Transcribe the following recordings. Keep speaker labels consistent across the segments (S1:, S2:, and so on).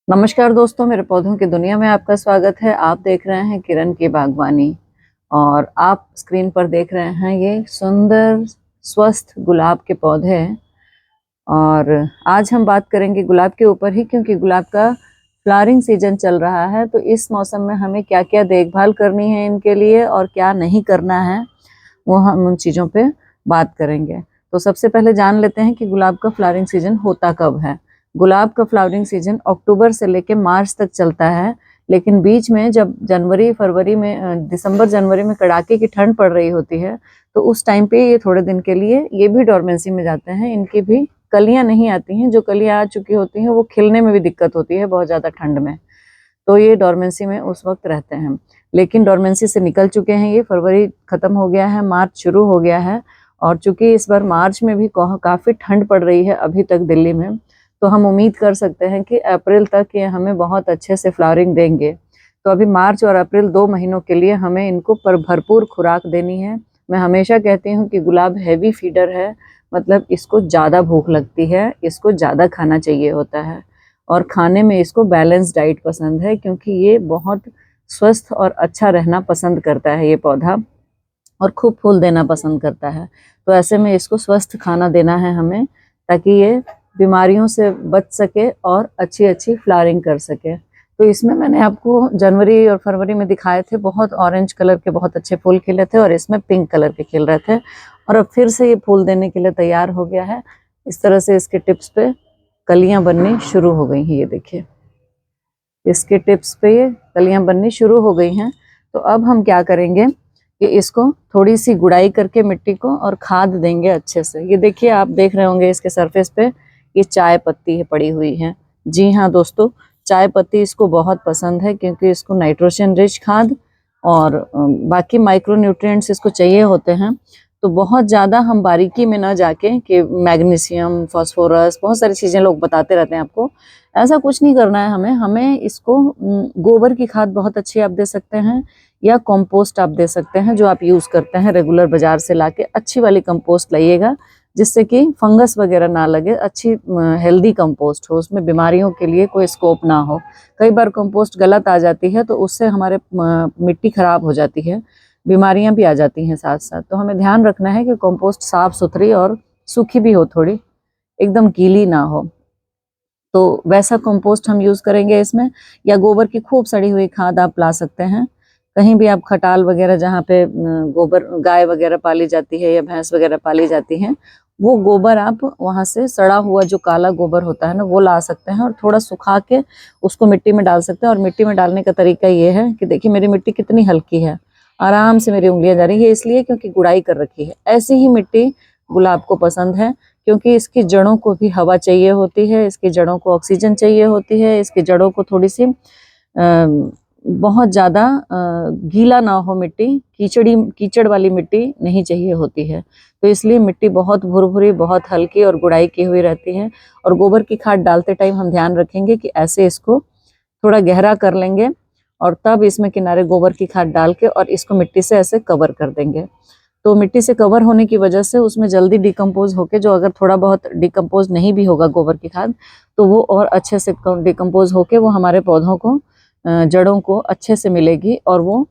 S1: नमस्कार दोस्तों, मेरे पौधों की दुनिया में आपका स्वागत है। आप देख रहे हैं किरण की बागवानी और आप स्क्रीन पर देख रहे हैं ये सुंदर स्वस्थ गुलाब के पौधे हैं। और आज हम बात करेंगे गुलाब के ऊपर ही, क्योंकि गुलाब का फ्लावरिंग सीजन चल रहा है। तो इस मौसम में हमें क्या क्या देखभाल करनी है इनके लिए और क्या नहीं करना है, वो हम उन चीज़ों पे बात करेंगे। तो सबसे पहले जान लेते हैं कि गुलाब का फ्लावरिंग सीजन होता कब है। गुलाब का फ्लावरिंग सीजन अक्टूबर से लेकर मार्च तक चलता है, लेकिन बीच में जब जनवरी फरवरी में दिसंबर जनवरी में कड़ाके की ठंड पड़ रही होती है, तो उस टाइम पे ये थोड़े दिन के लिए ये भी डोरमेंसी में जाते हैं। इनकी भी कलियां नहीं आती हैं, जो कलियां आ चुकी होती हैं वो खिलने में भी दिक्कत होती है बहुत ज़्यादा ठंड में, तो ये डोरमेंसी में उस वक्त रहते हैं। लेकिन डोरमेंसी से निकल चुके हैं, ये फरवरी खत्म हो गया है, मार्च शुरू हो गया है। और चूंकि इस बार मार्च में भी काफ़ी ठंड पड़ रही है अभी तक दिल्ली में, तो हम उम्मीद कर सकते हैं कि अप्रैल तक ये हमें बहुत अच्छे से फ्लावरिंग देंगे। तो अभी मार्च और अप्रैल 2 महीनों के लिए हमें इनको पर भरपूर खुराक देनी है। मैं हमेशा कहती हूँ कि गुलाब हैवी फीडर है, मतलब इसको ज़्यादा भूख लगती है, इसको ज़्यादा खाना चाहिए होता है। और खाने में इसको बैलेंस डाइट पसंद है, क्योंकि ये बहुत स्वस्थ और अच्छा रहना पसंद करता है ये पौधा, और खूब फूल देना पसंद करता है। तो ऐसे में इसको स्वस्थ खाना देना है हमें, ताकि ये बीमारियों से बच सके और अच्छी अच्छी फ्लावरिंग कर सके। तो इसमें मैंने आपको जनवरी और फरवरी में दिखाए थे, बहुत ऑरेंज कलर के बहुत अच्छे फूल खिले थे, और इसमें पिंक कलर के खिल रहे थे। और अब फिर से ये फूल देने के लिए तैयार हो गया है। इस तरह से इसके टिप्स पे कलियां बननी शुरू हो गई हैं। ये देखिए, इसके टिप्स पे ये कलियां बननी शुरू हो गई हैं। तो अब हम क्या करेंगे कि इसको थोड़ी सी गुड़ाई करके मिट्टी को और खाद देंगे अच्छे से। ये देखिए, आप देख रहे होंगे इसके सरफेस पे ये चाय पत्ती है पड़ी हुई है। जी हाँ दोस्तों, चाय पत्ती इसको बहुत पसंद है, क्योंकि इसको नाइट्रोजन रिच खाद और बाकी माइक्रो न्यूट्रिएंट्स इसको चाहिए होते हैं। तो बहुत ज़्यादा हम बारीकी में ना जाके कि मैग्नीशियम, फास्फोरस, बहुत सारी चीज़ें लोग बताते रहते हैं आपको, ऐसा कुछ नहीं करना है हमें। हमें इसको गोबर की खाद बहुत अच्छी आप दे सकते हैं, या कंपोस्ट आप दे सकते हैं जो आप यूज़ करते हैं रेगुलर बाजार से लाके। अच्छी वाली कंपोस्ट लाइएगा, जिससे कि फंगस वगैरह ना लगे, अच्छी हेल्दी कंपोस्ट हो, उसमें बीमारियों के लिए कोई स्कोप ना हो। कई बार कंपोस्ट गलत आ जाती है, तो उससे हमारे मिट्टी खराब हो जाती है, बीमारियां भी आ जाती हैं साथ साथ। तो हमें ध्यान रखना है कि कंपोस्ट साफ सुथरी और सूखी भी हो, थोड़ी एकदम गीली ना हो। तो वैसा कंपोस्ट हम यूज़ करेंगे इसमें, या गोबर की खूब सड़ी हुई खाद आप ला सकते हैं। कहीं भी आप खटाल वगैरह जहाँ पे गोबर गाय वगैरह पाली जाती है या भैंस वगैरह पाली जाती हैं, वो गोबर आप वहाँ से सड़ा हुआ जो काला गोबर होता है ना, वो ला सकते हैं और थोड़ा सुखा के उसको मिट्टी में डाल सकते हैं। और मिट्टी में डालने का तरीका ये है कि देखिए मेरी मिट्टी कितनी हल्की है, आराम से मेरी उंगलियां जा रही है, इसलिए क्योंकि गुड़ाई कर रखी है। ऐसी ही मिट्टी गुलाब को पसंद है, क्योंकि इसकी जड़ों को भी हवा चाहिए होती है, इसकी जड़ों को ऑक्सीजन चाहिए होती है, इसकी जड़ों को थोड़ी सी बहुत ज़्यादा गीला ना हो मिट्टी, कीचड़ वाली मिट्टी नहीं चाहिए होती है। तो इसलिए मिट्टी बहुत भुरभुरी, बहुत हल्की और गुड़ाई की हुई रहती है। और गोबर की खाद डालते टाइम हम ध्यान रखेंगे कि ऐसे इसको थोड़ा गहरा कर लेंगे, और तब इसमें किनारे गोबर की खाद डाल के और इसको मिट्टी से ऐसे कवर कर देंगे। तो मिट्टी से कवर होने की वजह से उसमें जल्दी डिकम्पोज होके, जो अगर थोड़ा बहुत डिकम्पोज नहीं भी होगा गोबर की खाद, तो वो और अच्छे से डिकम्पोज होके वो हमारे पौधों को जड़ों को अच्छे से मिलेगी, और वो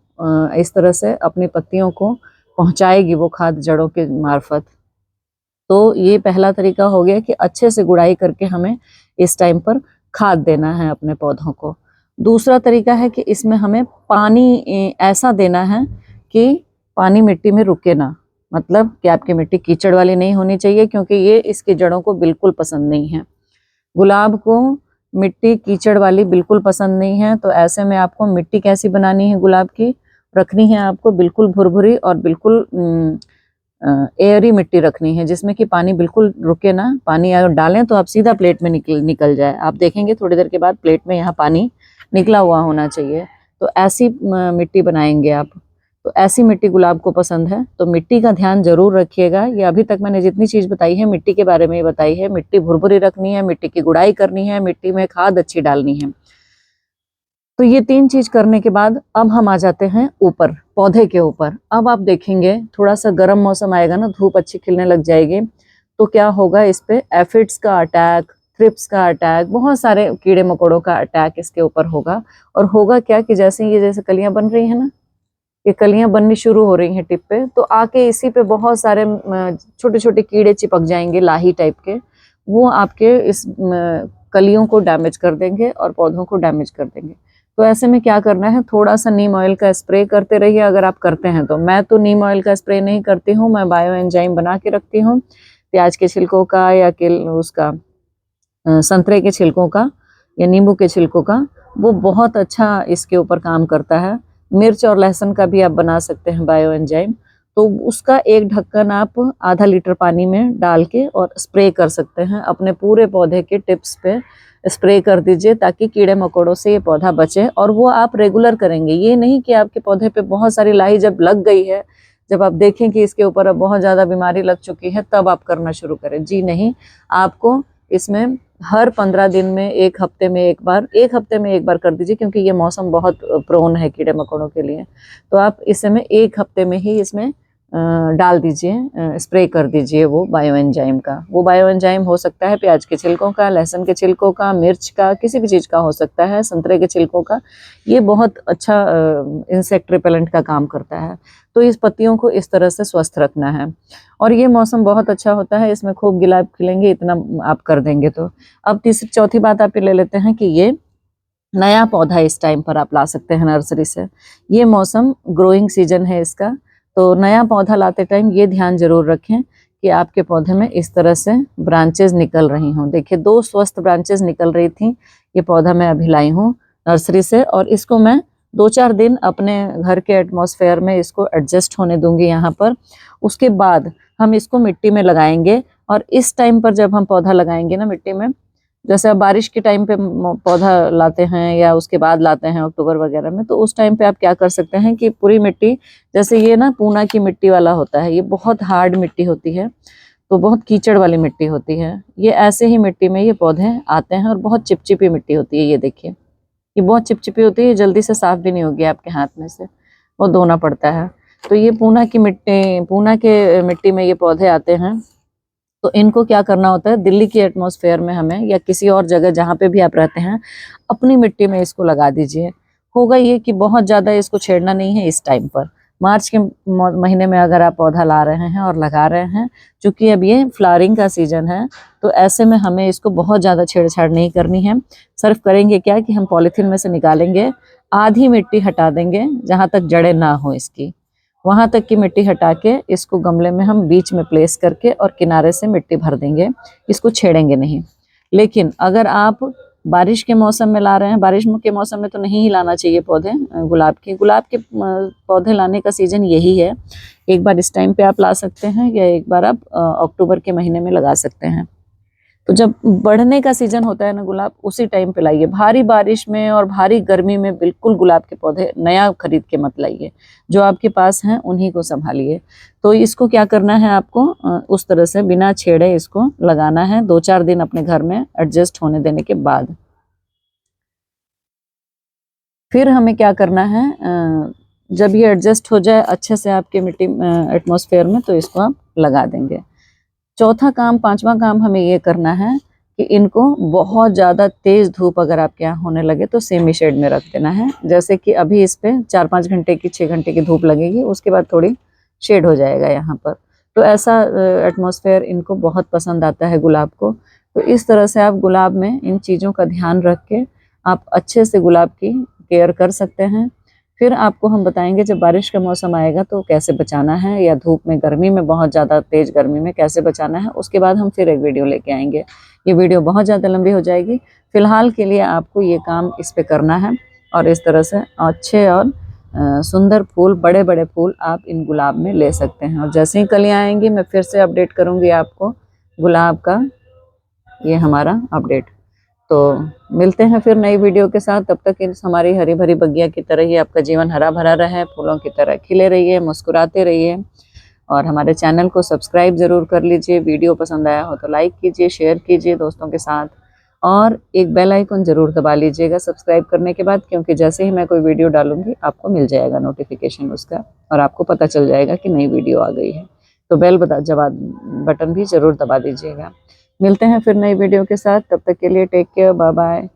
S1: इस तरह से अपनी पत्तियों को पहुंचाएगी वो खाद जड़ों के मार्फत। तो ये पहला तरीका हो गया कि अच्छे से गुड़ाई करके हमें इस टाइम पर खाद देना है अपने पौधों को। दूसरा तरीका है कि इसमें हमें पानी ऐसा देना है कि पानी मिट्टी में रुके ना, मतलब कि आपकी मिट्टी कीचड़ वाली नहीं होनी चाहिए, क्योंकि ये इसकी जड़ों को बिल्कुल पसंद नहीं है। गुलाब को मिट्टी कीचड़ वाली बिल्कुल पसंद नहीं है। तो ऐसे में आपको मिट्टी कैसी बनानी है गुलाब की, रखनी है आपको बिल्कुल भुरभुरी और बिल्कुल एयरी मिट्टी रखनी है, जिसमें कि पानी बिल्कुल रुके ना। पानी अगर डालें तो आप सीधा प्लेट में निकल जाए, आप देखेंगे थोड़ी देर के बाद प्लेट में यहाँ पानी निकला हुआ होना चाहिए। तो ऐसी मिट्टी बनाएंगे आप। तो ऐसी मिट्टी गुलाब को पसंद है, तो मिट्टी का ध्यान जरूर रखिएगा। ये अभी तक मैंने जितनी चीज़ बताई है मिट्टी के बारे में ही बताई है। मिट्टी भुरभुरी रखनी है, मिट्टी की गुड़ाई करनी है, मिट्टी में खाद अच्छी डालनी है। तो ये 3 चीज करने के बाद अब हम आ जाते हैं ऊपर, पौधे के ऊपर। अब आप देखेंगे थोड़ा सा गर्म मौसम आएगा ना, धूप अच्छी खिलने लग जाएगी, तो क्या होगा, इस पे एफिड्स का अटैक, थ्रिप्स का अटैक, बहुत सारे कीड़े मकोड़ों का अटैक इसके ऊपर होगा। और होगा क्या कि जैसे कलियां बन रही है ना, ये कलियां बननी शुरू हो रही हैं टिप पे, तो आके इसी पे बहुत सारे छोटे छोटे कीड़े चिपक जाएंगे लाही टाइप के, वो आपके इस कलियों को डैमेज कर देंगे और पौधों को डैमेज कर देंगे। तो ऐसे में क्या करना है, थोड़ा सा नीम ऑयल का स्प्रे करते रहिए अगर आप करते हैं तो। मैं तो नीम ऑयल का स्प्रे नहीं करती हूँ, मैं बायो एंजाइम बना के रखती हूँ प्याज के छिलकों का या उसका संतरे के छिलकों का या नींबू के छिलकों का, वो बहुत अच्छा इसके ऊपर काम करता है। मिर्च और लहसुन का भी आप बना सकते हैं बायो एंजाइम। तो उसका एक ढक्कन आप आधा लीटर पानी में डाल के और स्प्रे कर सकते हैं अपने पूरे पौधे के टिप्स पे, स्प्रे कर दीजिए ताकि कीड़े मकोड़ों से ये पौधा बचे। और वो आप रेगुलर करेंगे, ये नहीं कि आपके पौधे पे बहुत सारी लाही जब लग गई है, जब आप देखें कि इसके ऊपर अब बहुत ज़्यादा बीमारी लग चुकी है तब आप करना शुरू करें। जी नहीं, आपको इसमें हर 15 दिन में, एक हफ्ते में एक बार कर दीजिए, क्योंकि ये मौसम बहुत प्रोन है कीड़े मकोड़ों के लिए। तो आप इस समय एक हफ्ते में ही इसमें डाल दीजिए, स्प्रे कर दीजिए वो बायो एंजाइम का। वो बायो एंजाइम हो सकता है प्याज के छिलकों का, लहसुन के छिलकों का, मिर्च का, किसी भी चीज़ का हो सकता है, संतरे के छिलकों का। ये बहुत अच्छा इंसेक्ट रिपेलेंट का काम करता है। तो इस पत्तियों को इस तरह से स्वस्थ रखना है। और ये मौसम बहुत अच्छा होता है, इसमें खूब गुलाब खिलेंगे, इतना आप कर देंगे तो। अब तीसरी चौथी बात आप ये ले लेते हैं कि ये नया पौधा इस टाइम पर आप ला सकते हैं नर्सरी से। ये मौसम ग्रोइंग सीजन है इसका, तो नया पौधा लाते टाइम ये ध्यान जरूर रखें कि आपके पौधे में इस तरह से ब्रांचेज निकल रही हों। देखिए 2 स्वस्थ ब्रांचेज निकल रही थी, ये पौधा मैं अभी लाई हूँ नर्सरी से, और इसको मैं 2-4 दिन अपने घर के एटमॉस्फेयर में इसको एडजस्ट होने दूंगी यहाँ पर। उसके बाद हम इसको मिट्टी में लगाएंगे। और इस टाइम पर जब हम पौधा लगाएंगे ना मिट्टी में, जैसे अब बारिश के टाइम पे पौधा लाते हैं या उसके बाद लाते हैं अक्टूबर वगैरह में, तो उस टाइम पे आप क्या कर सकते हैं कि पूरी मिट्टी, जैसे ये ना पूना की मिट्टी वाला होता है, ये बहुत हार्ड मिट्टी होती है, तो बहुत कीचड़ वाली मिट्टी होती है। ये ऐसे ही मिट्टी में ये पौधे आते हैं और बहुत चिपचिपी मिट्टी होती है। ये देखिए, ये बहुत चिपचिपी होती है, ये जल्दी से साफ भी नहीं होगी आपके हाथ में से, वो धोना पड़ता है। तो ये पूना की मिट्टी, पूना के मिट्टी में ये पौधे आते हैं। तो इनको क्या करना होता है, दिल्ली की एटमॉस्फेयर में हमें या किसी और जगह जहाँ पे भी आप रहते हैं, अपनी मिट्टी में इसको लगा दीजिए। होगा ये कि बहुत ज़्यादा इसको छेड़ना नहीं है इस टाइम पर। मार्च के महीने में अगर आप पौधा ला रहे हैं और लगा रहे हैं, चूँकि अब ये फ्लावरिंग का सीजन है, तो ऐसे में हमें इसको बहुत ज़्यादा छेड़छाड़ नहीं करनी है। सिर्फ करेंगे क्या कि हम पॉलीथीन में से निकालेंगे, आधी मिट्टी हटा देंगे जहाँ तक जड़ें ना हो इसकी, वहां तक की मिट्टी हटा के इसको गमले में हम बीच में प्लेस करके और किनारे से मिट्टी भर देंगे, इसको छेड़ेंगे नहीं। लेकिन अगर आप बारिश के मौसम में ला रहे हैं, बारिश के मौसम में तो नहीं ही लाना चाहिए पौधे गुलाब के पौधे लाने का सीजन यही है। एक बार इस टाइम पे आप ला सकते हैं या एक बार आप अक्टूबर के महीने में लगा सकते हैं। तो जब बढ़ने का सीजन होता है ना गुलाब, उसी टाइम पे लाइए। भारी बारिश में और भारी गर्मी में बिल्कुल गुलाब के पौधे नया खरीद के मत लाइए, जो आपके पास हैं उन्हीं को संभालिए। तो इसको क्या करना है आपको, उस तरह से बिना छेड़े इसको लगाना है 2-4 दिन अपने घर में एडजस्ट होने देने के बाद। फिर हमें क्या करना है, जब ये एडजस्ट हो जाए अच्छे से आपके मिट्टी एटमॉस्फेयर में, तो इसको आप लगा देंगे। चौथा काम, 5वां काम हमें ये करना है कि इनको बहुत ज़्यादा तेज़ धूप अगर आपके यहाँ होने लगे तो सेमी शेड में रख देना है। जैसे कि अभी इस पे 4-5 घंटे की, 6 घंटे की धूप लगेगी, उसके बाद थोड़ी शेड हो जाएगा यहाँ पर। तो ऐसा एटमॉस्फेयर इनको बहुत पसंद आता है गुलाब को। तो इस तरह से आप गुलाब में इन चीज़ों का ध्यान रख के आप अच्छे से गुलाब की केयर कर सकते हैं। फिर आपको हम बताएंगे जब बारिश का मौसम आएगा तो कैसे बचाना है, या धूप में, गर्मी में, बहुत ज़्यादा तेज़ गर्मी में कैसे बचाना है, उसके बाद हम फिर एक वीडियो लेके आएंगे। ये वीडियो बहुत ज़्यादा लंबी हो जाएगी। फिलहाल के लिए आपको ये काम इस पे करना है, और इस तरह से अच्छे और सुंदर फूल, बड़े बड़े फूल आप इन गुलाब में ले सकते हैं। और जैसे ही कलियाँ आएंगी मैं फिर से अपडेट करूँगी आपको गुलाब का, ये हमारा अपडेट। तो मिलते हैं फिर नई वीडियो के साथ। तब तक इस हमारी हरी भरी बगिया की तरह ही आपका जीवन हरा भरा रहे, फूलों की तरह खिले रहिए, मुस्कुराते रहिए। और हमारे चैनल को सब्सक्राइब ज़रूर कर लीजिए। वीडियो पसंद आया हो तो लाइक कीजिए, शेयर कीजिए दोस्तों के साथ, और एक बेल आइकन ज़रूर दबा लीजिएगा सब्सक्राइब करने के बाद, क्योंकि जैसे ही मैं कोई वीडियो डालूंगी आपको मिल जाएगा नोटिफिकेशन उसका, और आपको पता चल जाएगा कि नई वीडियो आ गई है। तो बेल बटन भी ज़रूर दबा दीजिएगा। मिलते हैं फिर नई वीडियो के साथ, तब तक के लिए टेक केयर, बाय बाय।